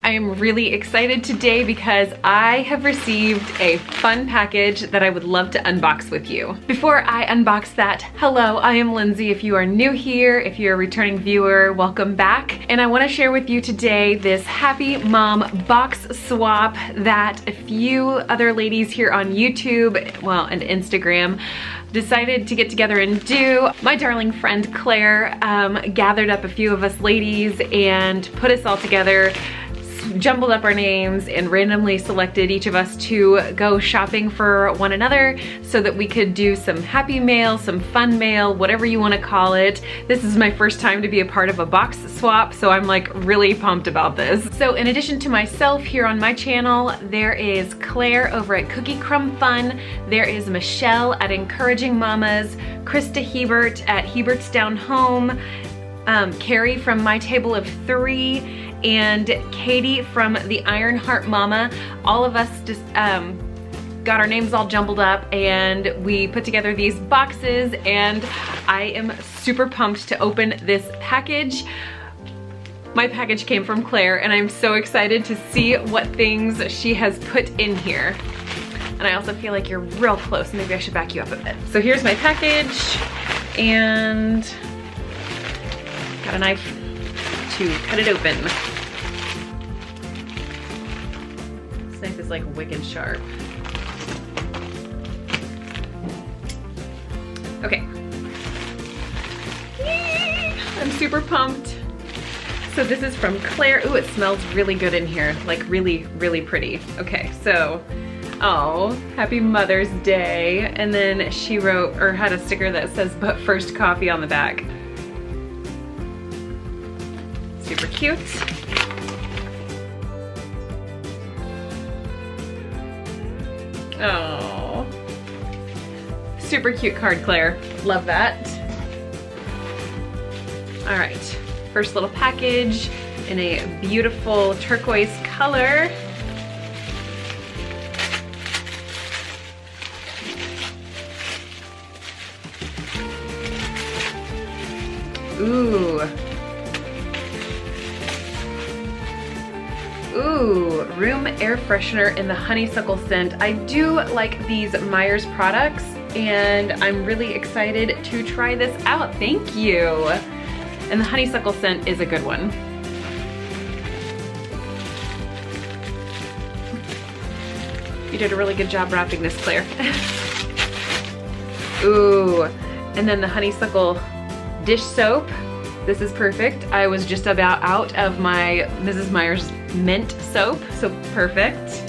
I am really excited today because I have received a fun package that I would love to unbox with you. Before I unbox that, hello, I am Lindsay. If you are new here, if you're a returning viewer, welcome back. And I want to share with you today this Happy Mom box swap that a few other ladies here on YouTube, well, and Instagram, decided to get together and do. My darling friend Claire gathered up a few of us ladies and put us all together, jumbled up our names, and randomly selected each of us to go shopping for one another so that we could do some happy mail, some fun mail, whatever you want to call it. This is my first time to be a part of a box swap, so I'm like really pumped about this. So in addition to myself here on my channel, there is Claire over at Cookie Crumb Fun, there is Michelle at Encouraging Mamas, Krista Hebert at Hebert's Down Home, Carrie from My Table of Three, and Katie from the Ironheart Mama. All of us just got our names all jumbled up and we put together these boxes, and I am super pumped to open this package. My package came from Claire and I'm so excited to see what things she has put in here. And I also feel like you're real close. Maybe I should back you up a bit. So here's my package, and got a knife to cut it open. This knife is like wicked sharp. Okay. I'm super pumped. So this is from Claire. Ooh, it smells really good in here. Like really, really pretty. Okay, so, oh, happy Mother's Day. And then she wrote, or had a sticker that says, "But first coffee" on the back. Super cute. Oh, super cute card, Claire. Love that. All right, first little package in a beautiful turquoise color. Ooh. Ooh, room air freshener in the honeysuckle scent. I do like these Myers products and I'm really excited to try this out. Thank you. And the honeysuckle scent is a good one. You did a really good job wrapping this, Claire. Ooh, and then the honeysuckle dish soap. This is perfect. I was just about out of my Mrs. Myers mint soap, so perfect.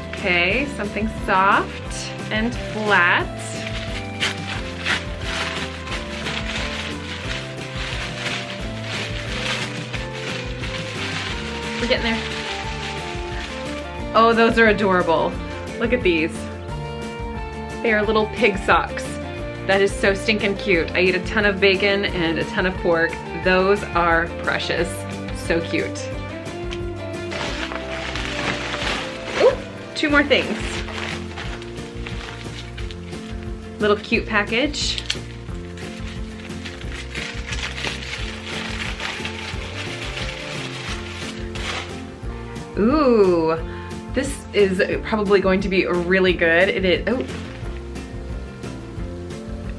Okay, something soft and flat. We're getting there. Oh, those are adorable. Look at these. They are little pig socks. That is so stinking cute. I eat a ton of bacon and a ton of pork. Those are precious. So cute. Ooh, two more things. Little cute package. Ooh, this is probably going to be really good. It is, oh.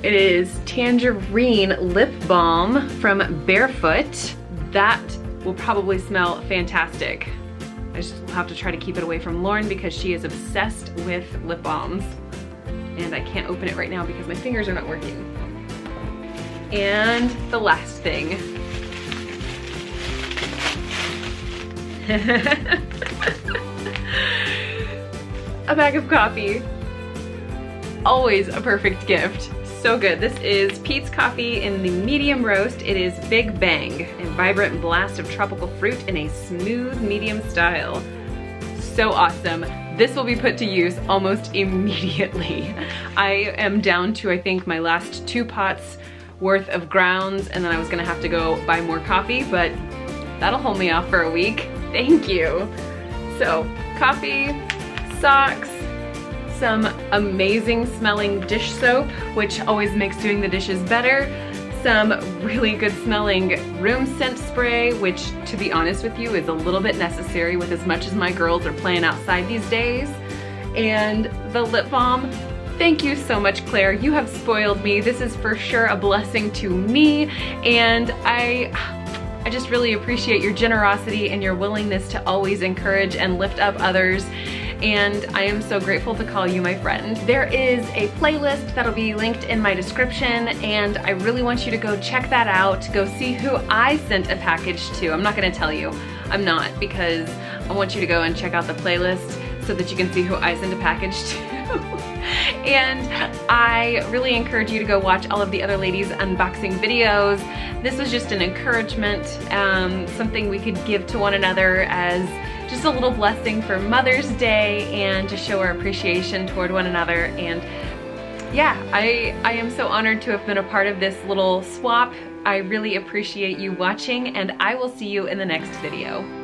It is Tangerine Lip Balm from Barefoot. That will probably smell fantastic. I just will have to try to keep it away from Lauren because she is obsessed with lip balms. And I can't open it right now because my fingers are not working. And the last thing. A bag of coffee. Always a perfect gift. So good. This is Pete's Coffee in the medium roast. It is Big Bang, a vibrant blast of tropical fruit in a smooth medium style. So awesome. This will be put to use almost immediately. I am down to, I think, my last 2 pots worth of grounds, and then I was gonna have to go buy more coffee, but that'll hold me off for a week. Thank you. So, coffee, socks, some amazing smelling dish soap, which always makes doing the dishes better, some really good smelling room scent spray, which to be honest with you is a little bit necessary with as much as my girls are playing outside these days. And the lip balm. Thank you so much, Claire. You have spoiled me. This is for sure a blessing to me, and I just really appreciate your generosity and your willingness to always encourage and lift up others. And I am so grateful to call you my friend. There is a playlist that'll be linked in my description, and I really want you to go check that out. Go see who I sent a package to. I'm not gonna tell you, I'm not, because I want you to go and check out the playlist so that you can see who I sent a package to. And I really encourage you to go watch all of the other ladies' unboxing videos. This was just an encouragement, something we could give to one another as just a little blessing for Mother's Day and to show our appreciation toward one another. And yeah, I am so honored to have been a part of this little swap. I really appreciate you watching, and I will see you in the next video.